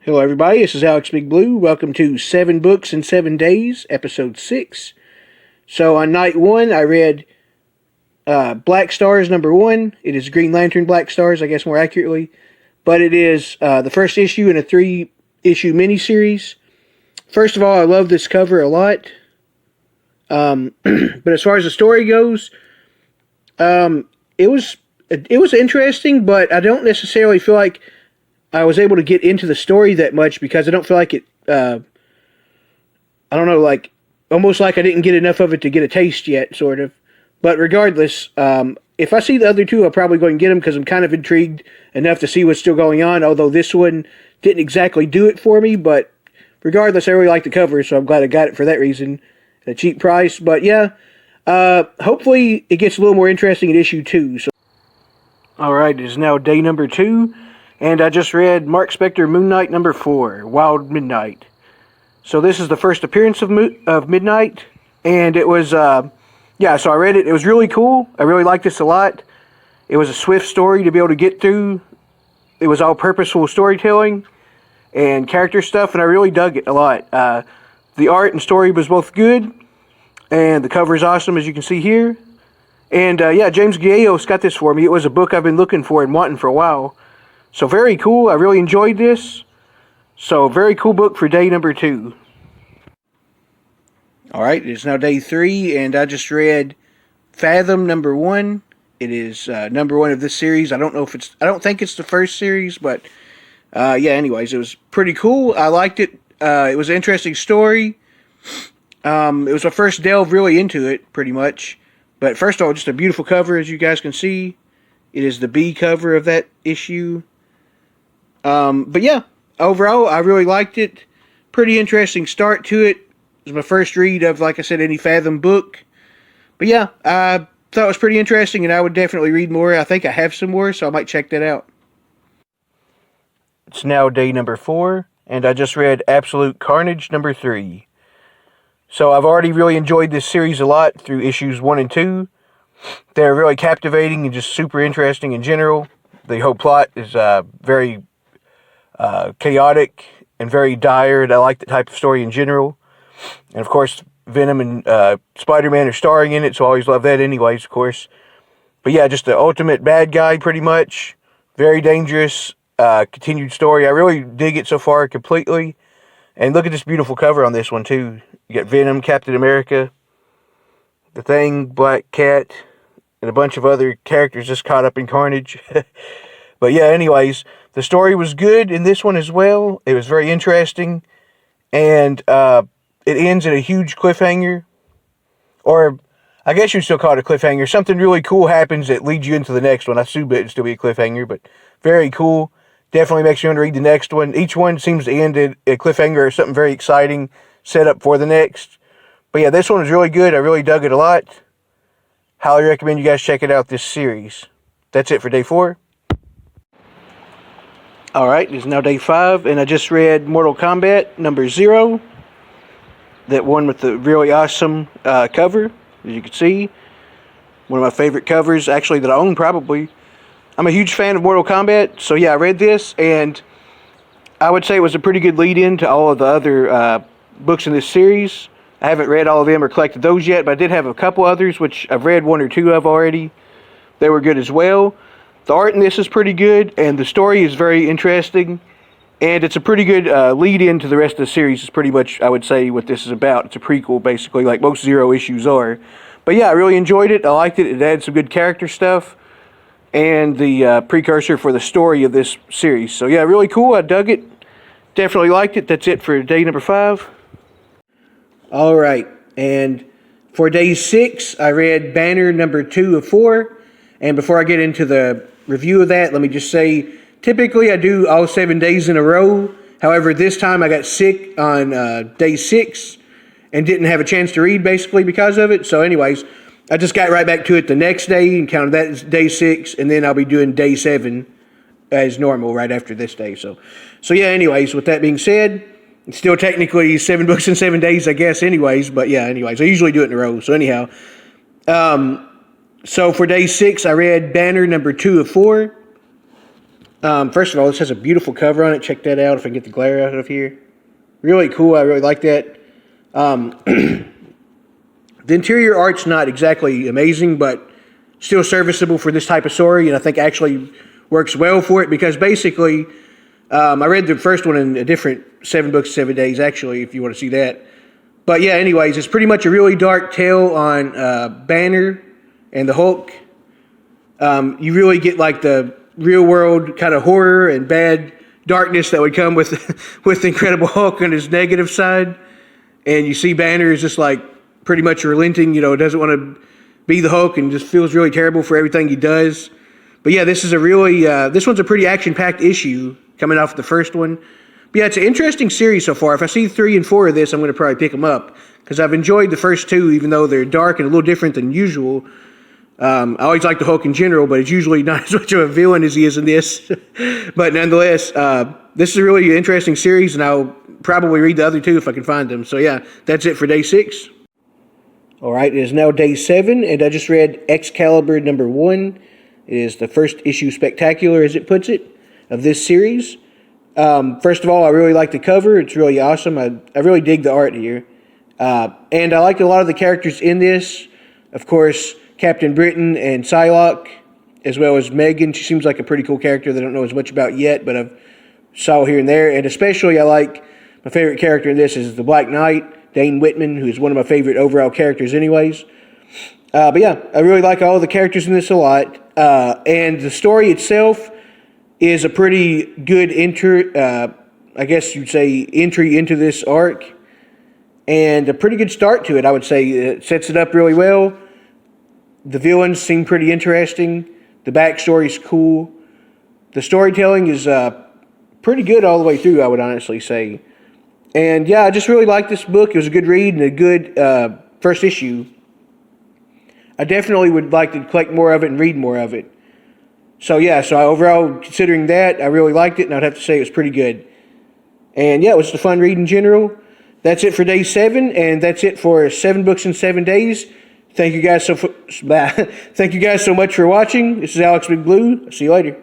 Hello, everybody. This is Alex Big Blue. Welcome to 7 Books in 7 Days, Episode 6. So, on night 1, I read Black Stars number 1. It is Green Lantern Black Stars, I guess more accurately. But it is the first issue in a 3-issue miniseries. First of all, I love this cover a lot. But as far as the story goes, it was interesting, but I don't necessarily feel like I was able to get into the story that much because I don't feel like it, I don't know, like, almost like I didn't get enough of it to get a taste yet, sort of. But regardless, if I see the other two, I'll probably go and get them because I'm kind of intrigued enough to see what's still going on, although this one didn't exactly do it for me, but regardless, I really like the cover, so I'm glad I got it for that reason, at a cheap price. But yeah, hopefully it gets a little more interesting in issue 2. So. Alright, it is now day number 2. And I just read Mark Spector Moon Knight number 4, Wild Midnight. So this is the first appearance of Midnight. And it was, so I read it. It was really cool. I really liked this a lot. It was a swift story to be able to get through. It was all purposeful storytelling and character stuff, and I really dug it a lot. The art and story was both good, and the cover is awesome, as you can see here. And, James Gallegos got this for me. It was a book I've been looking for and wanting for a while. So very cool. I really enjoyed this. So very cool book for day number 2. Alright, it's now day 3, and I just read Fathom number 1. It is number 1 of this series. I don't think it's the first series, but anyways, it was pretty cool. I liked it. It was an interesting story. It was my first delve really into it, pretty much. But first of all, just a beautiful cover, as you guys can see. It is the B cover of that issue. But yeah, overall, I really liked it. Pretty interesting start to it. It was my first read of, like I said, any Fathom book. But yeah, I thought it was pretty interesting, and I would definitely read more. I think I have some more, so I might check that out. It's now day number 4, and I just read Absolute Carnage number 3. So I've already really enjoyed this series a lot through issues 1 and 2. They're really captivating and just super interesting in general. The whole plot is very chaotic and very dire, and I like the type of story in general. And of course, Venom and Spider-Man are starring in it, so I always love that anyways, of course. But yeah, just the ultimate bad guy, pretty much. Very dangerous, continued story. I really dig it so far completely. And look at this beautiful cover on this one, too. You got Venom, Captain America, The Thing, Black Cat, and a bunch of other characters just caught up in carnage. But yeah, anyways, the story was good in this one as well. It was very interesting. And it ends in a huge cliffhanger. Or, I guess you'd still call it a cliffhanger. Something really cool happens that leads you into the next one. I assume it'd still be a cliffhanger, but very cool. Definitely makes you want to read the next one. Each one seems to end at a cliffhanger or something very exciting set up for the next. But yeah, this one was really good. I really dug it a lot. Highly recommend you guys check it out, this series. That's it for day 4. Alright, it's now day 5, and I just read Mortal Kombat number 0. That one with the really awesome cover, as you can see. One of my favorite covers, actually, that I own probably. I'm a huge fan of Mortal Kombat, so yeah, I read this, and I would say it was a pretty good lead-in to all of the other books in this series. I haven't read all of them or collected those yet, but I did have a couple others, which I've read 1 or 2 of already. They were good as well. The art in this is pretty good, and the story is very interesting, and it's a pretty good lead-in to the rest of the series. Is pretty much, I would say, what this is about. It's a prequel, basically, like most Zero issues are. But yeah, I really enjoyed it. I liked it. It had some good character stuff, and the precursor for the story of this series. So yeah, really cool. I dug it. Definitely liked it. That's it for day number 5. Alright, and for day 6, I read Banner number 2 of 4. And before I get into the review of that, let me just say, typically I do all 7 days in a row. However, this time I got sick on day 6 and didn't have a chance to read, basically, because of it. So anyways, I just got right back to it the next day and counted that as day 6, and then I'll be doing day 7 as normal right after this day. So yeah, anyways, with that being said, it's still technically 7 books in 7 days, I guess, anyways. But yeah, anyways, I usually do it in a row. So anyhow, so for day 6, I read Banner number 2 of 4. First of all, this has a beautiful cover on it. Check that out if I can get the glare out of here. Really cool. I really like that. The interior art's not exactly amazing, but still serviceable for this type of story, and I think actually works well for it because basically, I read the first one in a different 7 books, 7 days, actually, if you want to see that. But yeah, anyways, it's pretty much a really dark tale on Banner and the Hulk. You really get like the real world kind of horror and bad darkness that would come with with the Incredible Hulk on his negative side. And you see Banner is just like pretty much relenting, doesn't want to be the Hulk and just feels really terrible for everything he does. But yeah, this is this one's a pretty action-packed issue coming off the first one. But yeah, it's an interesting series so far. If I see 3 and 4 of this, I'm going to probably pick them up because I've enjoyed the first 2, even though they're dark and a little different than usual. I always like the Hulk in general, but it's usually not as much of a villain as he is in this. But nonetheless, this is a really interesting series, and I'll probably read the other 2 if I can find them. So yeah, that's it for day 6. All right, it is now day 7, and I just read Excalibur number 1. It is the first issue spectacular, as it puts it, of this series. First of all, I really like the cover. It's really awesome. I really dig the art here. And I liked a lot of the characters in this. Of course, Captain Britain and Psylocke, as well as Megan. She seems like a pretty cool character that I don't know as much about yet, but I've saw here and there. And especially I like, my favorite character in this is the Black Knight, Dane Whitman, who is one of my favorite overall characters anyways. But yeah, I really like all the characters in this a lot. And the story itself is a pretty good I guess you'd say entry into this arc. And a pretty good start to it, I would say. It sets it up really well. The villains seem pretty interesting. The backstory is cool. The storytelling is pretty good all the way through, I would honestly say. And yeah, I just really liked this book. It was a good read and a good first issue. I definitely would like to collect more of it and read more of it. So yeah, overall, considering that, I really liked it, and I'd have to say it was pretty good. And yeah, it was a fun read in general. That's it for day 7, and that's it for 7 books in 7 days. Thank you guys so much for watching. This is Alex Big Blue. See you later.